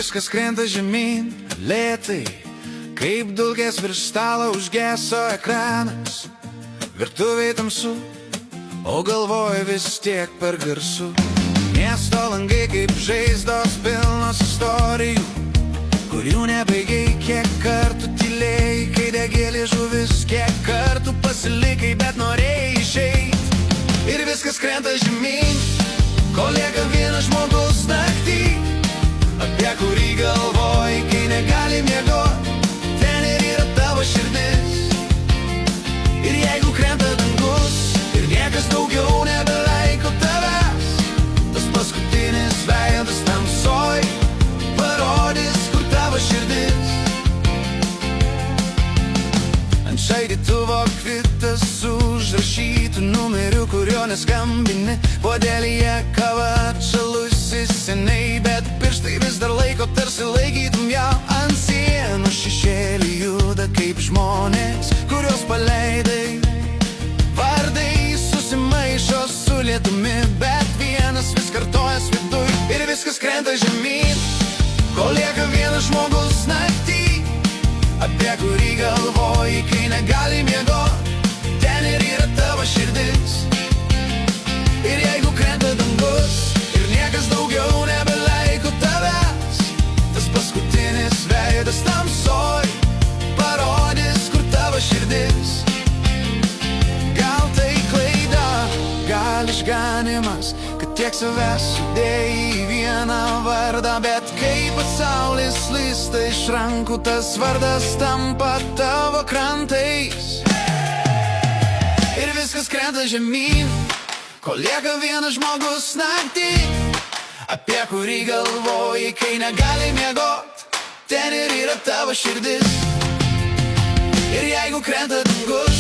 viskas krenta žemyn lėtai, kaip dulkės virš stalo užgeso ekranas. Virtuvėj tamsu, o galvoj vis tiek per garsu. Miesto langai kaip žaizdos pilnos istorijų, kurių nebaigiai. Kiek kartų tylėjai, kai degėlė žuvis, kiek kartų pasilikai, bet norėjai išeit. Ir viskas krenta žemyn, kol lieka vienas žmogus naktį, apie kurį galvoji, kai negali miegot. Ten ir yra tavo širdis. Ir jeigu krenta dangus ir niekas daugiau nebelaiko tavęs, tas paskutinis veidas tamsoj parodys, kur tavo širdis. Ant šaldytuvo kvitas su užrašytu numeriu, kurio neskambini. Puodelyje kava atšalusi seniai, bet pirštai vis dar laiko, tarsi laikytum ją ant sienos. Šešėliai juda kaip žmonės, kuriuos paleidai. Vardai susimaišo su lietumi, bet vienas vis kartojas viduj. Ir viskas krenta žemyn, kol lieka vienas žmogus naktį, apie kurį galvoji, kai negali miegot. Ten ir yra tavo širdis. Ir jeigu krenta dangus ir niekas daugiau nebelaiko tavęs, tas paskutinis veidas tamsoj parodys, kur tavo širdis. Gal tai klaida, gal išganimas, kad tiek savęs sudėjai į vieną vardą, bet kai pasaulis slysta iš rankų, tas vardas tampa tavo krantais. Ir viskas krenta žemyn, kol lieka vienas žmogus naktį, apie kurį galvoji, kai negali miegot. Ten ir yra tavo širdis. Ir jeigu krenta dangus